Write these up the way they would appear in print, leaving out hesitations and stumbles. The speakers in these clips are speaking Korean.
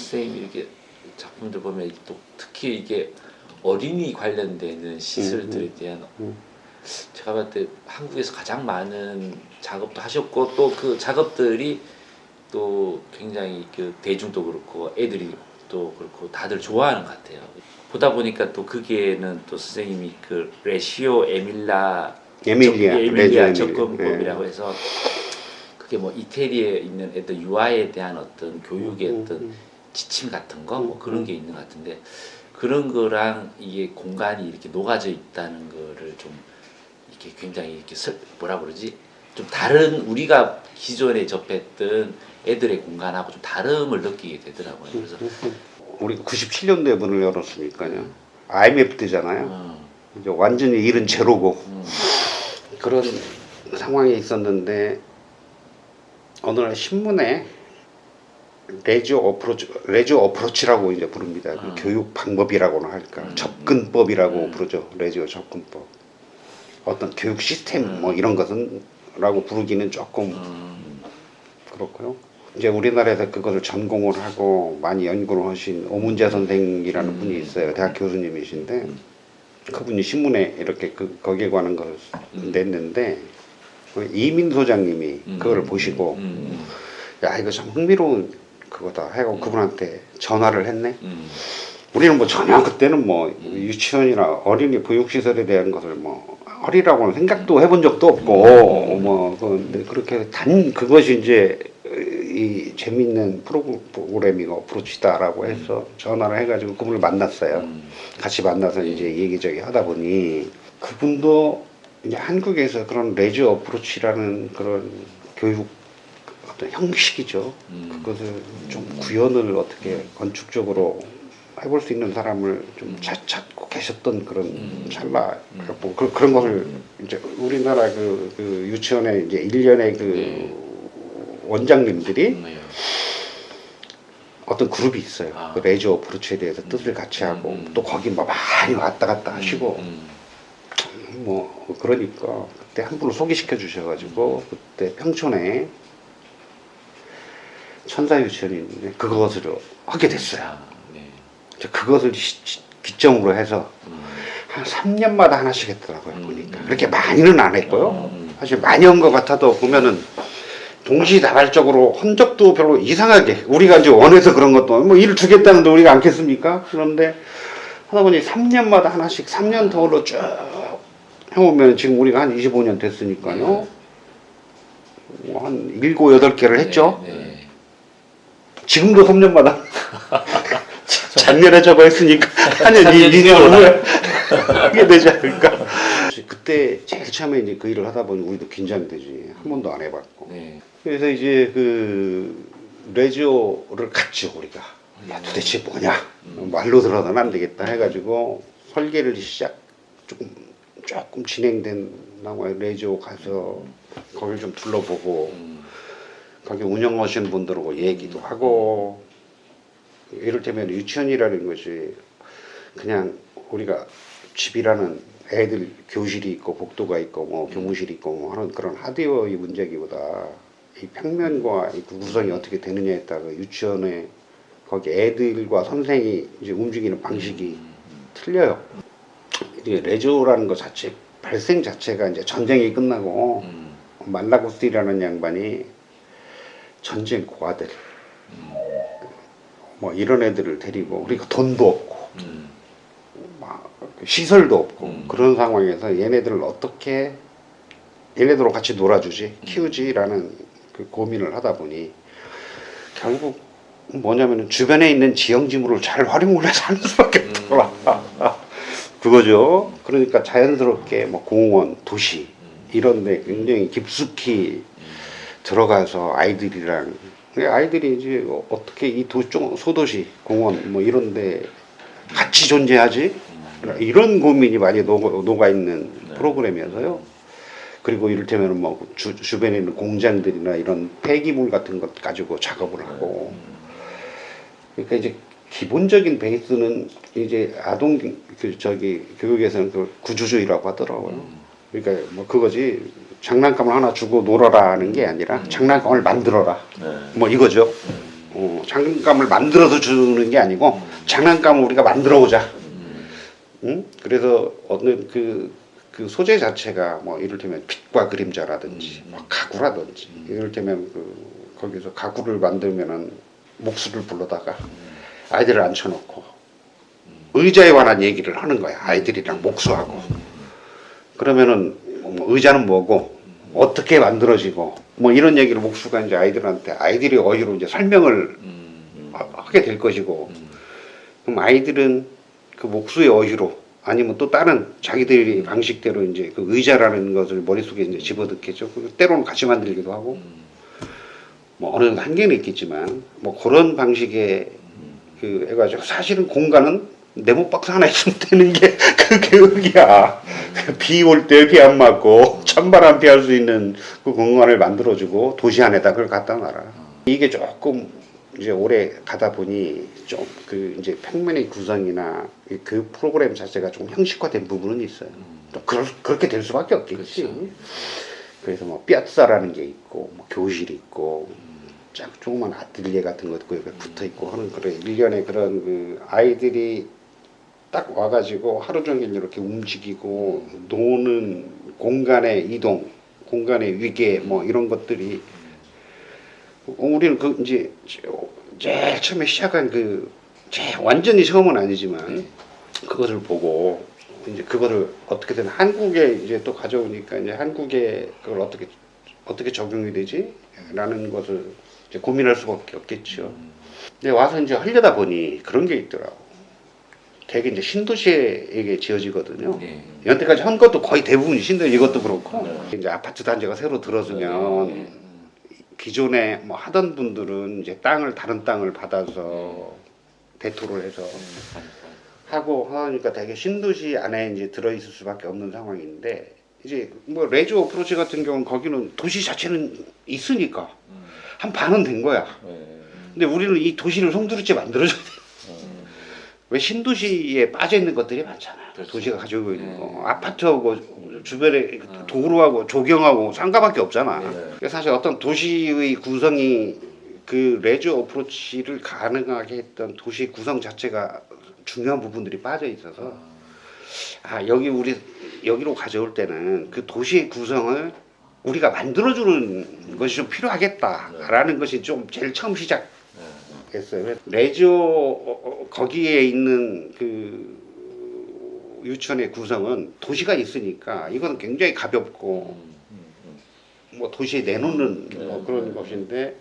선생님이 이렇게 작품들 보면 또 특히 이게 어린이 관련되는 시설들에 대한 제가 봤을 때 한국에서 가장 많은 작업도 하셨고 또 그 작업들이 또 굉장히 그 대중도 그렇고 애들이 또 그렇고 다들 좋아하는 것 같아요. 보다 보니까 또 거기에는 또 선생님이 그 레시오 에밀리아 접근법이라고 해서 그게 뭐 이태리에 있는 어떤 유아에 대한 어떤 교육의 어떤 지침 같은 거 뭐 그런 게 있는 것 같은데 그런 거랑 이게 공간이 이렇게 녹아져 있다는 거를 좀 이렇게 굉장히 이렇게 뭐라 그러지 좀 다른 우리가 기존에 접했던 애들의 공간하고 좀 다름을 느끼게 되더라고요. 그래서 우리 97년도에 문을 열었으니까요. IMF 때잖아요. 이제 완전히 일은 제로고 그런 상황이 있었는데 어느 날 신문에 레지오 어프로치라고 이제 부릅니다. 그 교육 방법이라고는 할까, 접근법이라고 부르죠. 레지오 접근법. 어떤 교육 시스템 뭐 이런 것은라고 부르기는 조금 그렇고요. 이제 우리나라에서 그것을 전공을 하고 많이 연구를 하신 오문재 선생이라는 분이 있어요. 대학 교수님이신데 그분이 신문에 이렇게 거기에 관한 것을 냈는데 이민 소장님이 그걸 보시고 야 이거 참 흥미로운 그거다 해고 그분한테 전화를 했네. 우리는 뭐 전혀 그때는 뭐 유치원이나 어린이 보육시설에 대한 것을 뭐 허리라고는 생각도 해본 적도 없고 뭐 그렇게 단 그것이 이제 이 재밌는 프로그램이고 어프로치다라고 해서 전화를 해가지고 그분을 만났어요. 같이 만나서 이제 얘기저기 하다 보니 그분도 이제 한국에서 그런 레지오 어프로치라는 그런 교육 어떤 형식이죠. 그것을 좀 구현을 어떻게 건축적으로 해볼 수 있는 사람을 좀 찾고 계셨던 그런 찰나였고 그런 것을 이제 우리나라 그 유치원의 이제 1년의 그 원장님들이 어떤 그룹이 있어요. 그 레지오 어프로치에 대해서 뜻을 같이 하고 또 거기 뭐 많이 왔다 갔다 하시고 뭐 그러니까 그때 한 분을 소개시켜 주셔가지고 그때 평촌에 천사유치원이 있는데 그것을 하게 됐어요. 그것을 기점으로 해서 한 3년마다 하나씩 했더라고요. 보니까 그렇게 많이는 안 했고요. 사실 많이 한 것 같아도 보면은 동시다발적으로 한 적도 별로 이상하게 우리가 이제 원해서 그런 것도 뭐 일을 주겠다는데 우리가 않겠습니까? 그런데 하다 보니 3년마다 하나씩 3년 터울로 쭉 해오면 지금 우리가 한 25년 됐으니까요. 뭐 한 7, 8개를 했죠. 지금도 3년마다 작년에 저거 했으니까 한 년, 2년 후에 하게 되지 않을까. 그때 제일 처음에 이제 그 일을 하다 보니 우리도 긴장이 되지. 한 번도 안 해봤고. 그래서 이제 그 레지오를 갔죠 우리가. 야 도대체 뭐냐. 말로 들어서는 안 되겠다 해가지고 설계를 조금 진행된 나와요. 레지오 가서 거길 좀 둘러보고 거기 운영하시는 분들하고 얘기도 하고 이를테면 유치원이라는 것이 그냥 우리가 집이라는 애들 교실이 있고 복도가 있고 뭐 교무실이 있고 뭐 하는 그런 하드웨어의 문제기보다 이 평면과 이 구성이 어떻게 되느냐에 따라 유치원에 거기 애들과 선생이 이제 움직이는 방식이 틀려요. 이게 레지오라는 것 자체 발생 자체가 이제 전쟁이 끝나고 말라구스라는 양반이 전쟁 고아들 뭐 이런 애들을 데리고 그러니까 돈도 없고 막 시설도 없고 그런 상황에서 얘네들을 어떻게 얘네들하고 같이 놀아주지 키우지라는 그 고민을 하다 보니 결국 뭐냐면은 주변에 있는 지형지물을 잘 활용을 해서 하는 수밖에 없더라. 그거죠. 그러니까 자연스럽게 뭐 공원, 도시 이런데 굉장히 깊숙이 들어가서 아이들이랑 아이들이 이제 어떻게 이 소도시, 공원 뭐 이런데 같이 존재하지? 이런 고민이 많이 녹아있는 프로그램이어서요. 그리고 이를테면 뭐 주변에 있는 공장들이나 이런 폐기물 같은 것 가지고 작업을 하고. 그러니까 이제 기본적인 베이스는 이제 아동 교육에서는 그 구조주의라고 하더라고요. 그러니까 뭐 그거지. 장난감을 하나 주고 놀아라 하는 게 아니라 장난감을 만들어라 뭐 이거죠. 장난감을 만들어서 주는 게 아니고 장난감을 우리가 만들어 보자. 응? 그래서 어느 그 소재 자체가 뭐 이를테면 빛과 그림자라든지 뭐 가구라든지 이를테면 거기서 가구를 만들면은 목수를 불러다가 아이들을 앉혀놓고 의자에 관한 얘기를 하는 거야. 아이들이랑 목수하고. 그러면은 뭐 의자는 뭐고 어떻게 만들어지고 뭐 이런 얘기를 목수가 이제 아이들한테 아이들이 어휘로 이제 설명을 하게 될 것이고 그럼 아이들은 그 목수의 어휘로 아니면 또 다른 자기들이 방식대로 이제 그 의자라는 것을 머릿속에 이제 집어넣겠죠. 때로는 같이 만들기도 하고 뭐 어느 정도 한계는 있겠지만 뭐 그런 방식의 그 해가지고 사실은 공간은 네모박스 하나 있으면 되는 게 그 교육이야. 비 올 때 비 안 맞고 찬바람 피할 수 있는 그 공간을 만들어주고 도시 안에다 그걸 갖다 놔라. 이게 조금 이제 오래 가다 보니 좀 그 이제 평면의 구성이나 그 프로그램 자체가 좀 형식화된 부분은 있어요. 또 그렇게 될 수밖에 없겠지. 그렇죠. 그래서 뭐 삐아싸라는 게 있고 뭐 교실이 있고 조그만 아틀리에 같은 것도 옆에 붙어 있고 하는 그런 일련의 그런 그 아이들이 딱 와가지고 하루 종일 이렇게 움직이고 노는 공간의 이동, 공간의 위계 뭐 이런 것들이 우리는 그 이제 제일 처음에 시작한 완전히 처음은 아니지만 그것을 보고 이제 그거를 어떻게든 한국에 이제 또 가져오니까 이제 한국에 그걸 어떻게 적용이 되지라는 것을 이제 고민할 수밖에 없겠죠. 근데 와서 이제 하려다 보니 그런 게 있더라고. 되게 이제 신도시에 지어지거든요. 네. 여태까지 한 것도 거의 대부분 신도시 이것도 그렇고 이제 아파트 단지가 새로 들어서면 기존에 뭐 하던 분들은 이제 다른 땅을 받아서 대토를 해서 하고 하니까 되게 신도시 안에 이제 들어있을 수밖에 없는 상황인데 이제 뭐 레저 어프로치 같은 경우는 거기는 도시 자체는 있으니까 한 반은 된 거야. 근데 우리는 이 도시를 송두리째 만들어줘야 돼. 왜 신도시에 빠져 있는 것들이 많잖아. 그렇죠. 도시가 가지고 있는 거. 아파트하고 주변에 도로하고 조경하고 상가밖에 없잖아. 그래서 사실 어떤 도시의 구성이 그 레저 어프로치를 가능하게 했던 도시 구성 자체가 중요한 부분들이 빠져 있어서 여기로 가져올 때는 그 도시의 구성을 우리가 만들어주는 것이 좀 필요하겠다라는 것이 좀 제일 처음 시작했어요. 레저 거기에 있는 그 유치원의 구성은 도시가 있으니까 이건 굉장히 가볍고 뭐 도시에 내놓는 뭐 그런 것인데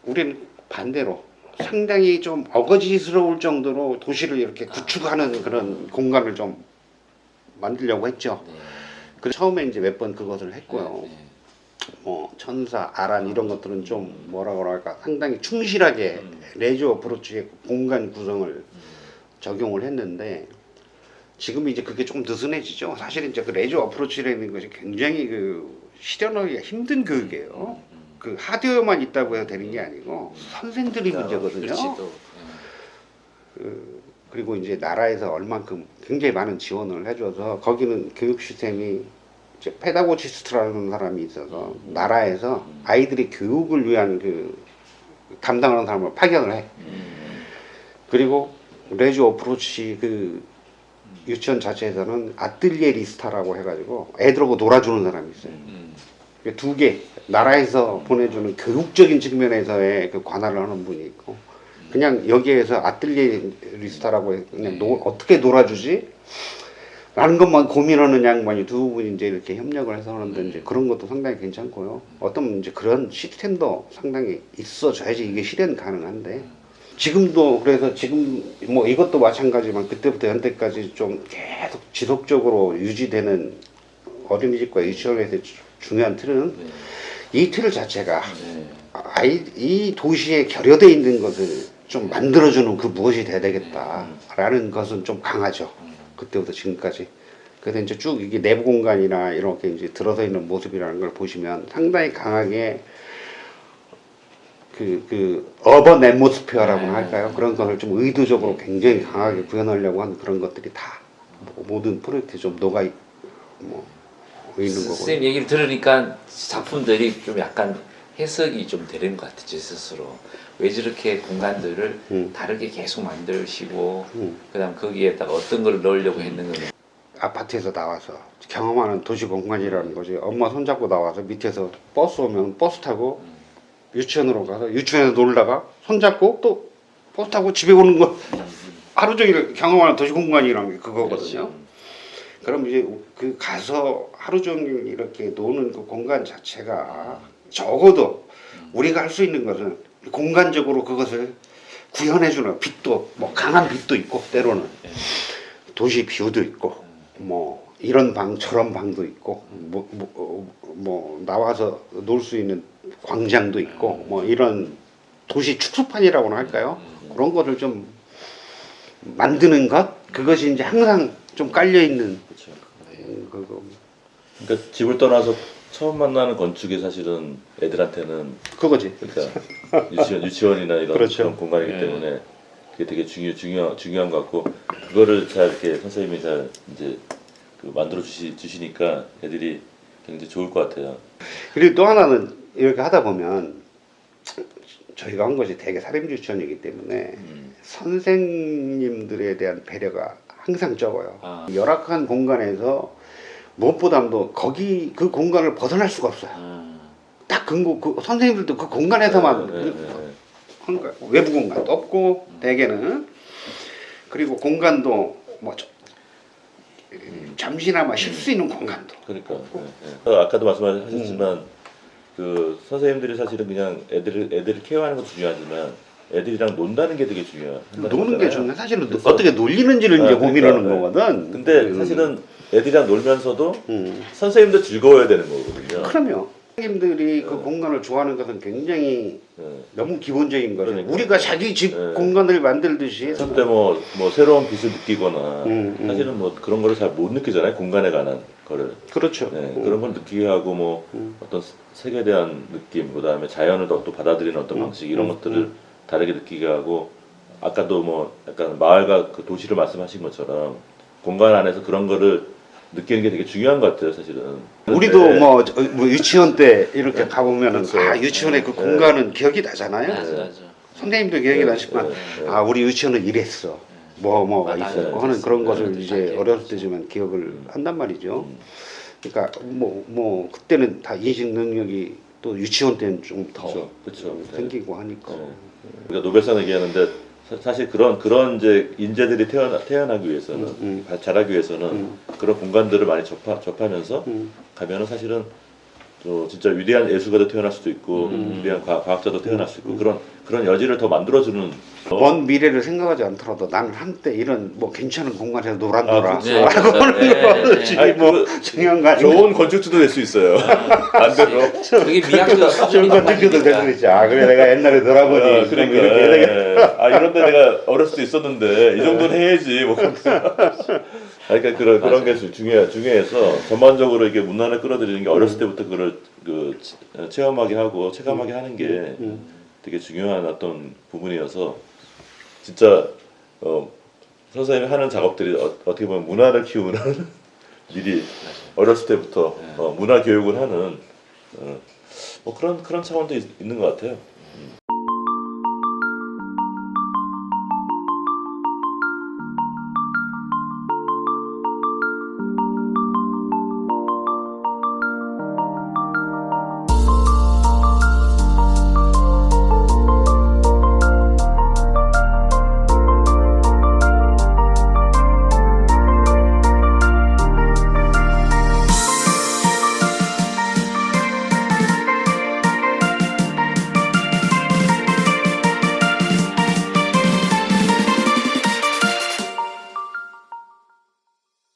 우리는 반대로 상당히 좀 어거지스러울 정도로 도시를 이렇게 구축하는 그런 공간을 좀 만들려고 했죠. 그래서 처음에 이제 몇 번 그것을 했고요. 뭐 천사, 아란 이런 것들은 좀 뭐라고 할까 상당히 충실하게 레저 어프로치의 공간 구성을 적용을 했는데 지금 이제 그게 좀 느슨해지죠. 사실 이제 그 레저 어프로치라는 것이 굉장히 실현하기가 힘든 교육이에요. 그 하드웨어만 있다고 해서 되는 게 아니고 선생들이 문제거든요. 그리고 이제 나라에서 얼만큼 굉장히 많은 지원을 해줘서 거기는 교육 시스템이 이제 페다고지스트라는 사람이 있어서 나라에서 아이들의 교육을 위한 담당하는 사람을 파견을 해. 그리고 레저 어프로치 유치원 자체에서는 아뜰리에 리스타라고 해가지고 애들하고 놀아주는 사람이 있어요. 두 개 나라에서 보내주는 교육적인 측면에서의 관할을 하는 분이 있고 그냥 여기에서 아뜰리에 리스타라고 해서 그냥 어떻게 놀아주지? 라는 것만 고민하는 양반이 두 분이 이제 이렇게 협력을 해서 하는데 이제 그런 것도 상당히 괜찮고요. 어떤 이제 그런 시스템도 상당히 있어줘야지 이게 실현 가능한데 지금도 그래서 지금 뭐 이것도 마찬가지지만 그때부터 현재까지 좀 계속 지속적으로 유지되는 어린이집과 유치원에서 중요한 틀은 이 틀 자체가 이 도시에 결여되어 있는 것을 좀 만들어주는 그 무엇이 돼야 되겠다라는 것은 좀 강하죠. 그때부터 지금까지. 그래서 이제 쭉 이게 내부 공간이나 이렇게 이제 들어서 있는 모습이라는 걸 보시면 상당히 강하게 어번 애트모스피어라고 할까요? 그런 것을 좀 의도적으로 굉장히 강하게 구현하려고 하는 그런 것들이 다 모든 프로젝트에 좀 녹아 있는 거고. 선생님 얘기를 들으니까 작품들이 좀 약간 해석이 좀 되는 것 같아 제 스스로. 왜 저렇게 공간들을 다르게 계속 만드시고 그다음 거기에다가 어떤 걸 넣으려고 했는가. 아파트에서 나와서 경험하는 도시 공간이라는 거지. 엄마 손잡고 나와서 밑에서 버스 오면 버스 타고 유치원으로 가서 유치원에서 놀다가 손잡고 또 버스 타고 집에 오는 거 하루 종일 경험하는 도시 공간이라는 게 그거거든요. 그럼 이제 그 가서 하루 종일 이렇게 노는 그 공간 자체가 적어도 우리가 할 수 있는 것은 공간적으로 그것을 구현해주는 빛도 뭐 강한 빛도 있고 때로는 도시 뷰도 있고 뭐 이런 방 저런 방도 있고 뭐 나와서 놀 수 있는 광장도 있고 뭐 이런 도시 축소판이라고나 할까요? 그런 거를 좀 만드는 것 그것이 이제 항상 좀 깔려 있는 그렇죠. 그거 그러니까 집을 떠나서 처음 만나는 건축이 사실은 애들한테는 그거지. 그러니까 유치원이나 이런 그렇죠. 그런 공간이기 네. 때문에 그게 되게 중요한 것 같고 그거를 잘 이렇게 선생님이 잘 이제 그 만들어 주시니까 애들이 굉장히 좋을 것 같아요. 그리고 또 하나는 이렇게 하다 보면 저희가 한 것이 대개 사립유치원이기 때문에 선생님들에 대한 배려가 항상 적어요. 아. 열악한 공간에서 무엇보다도 거기 그 공간을 벗어날 수가 없어요. 딱 그 선생님들도 그 공간에서만 하는 거예요. 외부 공간도 없고 대개는 그리고 공간도 뭐 잠시나마 쉴 수 있는 공간도 그러니까 아까도 말씀하셨지만 그 선생님들이 사실은 그냥 애들을 케어하는 것도 중요하지만 애들이랑 논다는 게 되게 중요해요. 노는 게 중요해. 사실은 어떻게 놀리는지를 이제 고민하는 거거든. 근데 사실은 애들이랑 놀면서도 선생님도 즐거워야 되는 거거든요. 그럼요. 선생님들이 그 공간을 좋아하는 것은 굉장히 너무 기본적인 거죠. 그러니까. 우리가 자기 집 공간을 만들듯이 근데 뭐 새로운 빛을 느끼거나 사실은 뭐 그런 거를 잘 못 느끼잖아요. 공간에 관한 거를. 그렇죠. 네, 그런 걸 느끼게 하고 뭐 어떤 색에 대한 느낌, 그다음에 자연을 또 받아들이는 어떤 방식 이런 것들을 다르게 느끼게 하고 아까도 뭐 약간 마을과 그 도시를 말씀하신 것처럼 공간 안에서 그런 거를 느끼는 게 되게 중요한 것 같아요, 사실은. 우리도 네. 뭐 유치원 때 이렇게 가보면은 그렇죠. 아 유치원의 그 공간은 기억이 나잖아요. 맞아. 선생님도 기억이 나시지만 아 우리 유치원은 이랬어. 뭐가 맞아요. 있었고 하는 그런 것을 맞아요. 이제 맞아요. 어렸을 때지만 기억을 한단 말이죠. 그러니까 뭐 그때는 다 인식 능력이 또 유치원 때는 좀 더 그렇죠. 생기고 하니까. 우리가 노벨상 얘기하는데 사실 그런 이제 인재들이 태어나기 위해서는 자라기 위해서는 그런 공간들을 많이 접하면서 가면은 사실은 또 진짜 위대한 예술가도 태어날 수도 있고 위대한 과학자도 태어날 수 있고 그런 여지를 더 만들어주는 먼 미래를 생각하지 않더라도 나는 한때 이런 뭐 괜찮은 공간에서 놀았노라 그렇죠. 라고 하는 거지 아니, 뭐 중요한 거 아니고 좋은 건축주도 될 수 있어요. 반대로. 그게 미학교 좋은 수준이 건축주도 될 수 있지. 아 그래 내가 옛날에 놀아보니 그러니까 이렇게 되겠다. 이런데 내가 어렸을 때 있었는데 이 정도는 해야지 뭐. 그러니까 그런 게 중요해서 전반적으로 이게 문화를 끌어들이는 게 어렸을 때부터 그걸 체험하게 하고 체감하게 하는 게 되게 중요한 어떤 부분이어서 진짜 선생님이 하는 작업들이 어떻게 보면 문화를 키우는 미리 어렸을 때부터 문화 교육을 하는 뭐 그런 차원도 있는 것 같아요.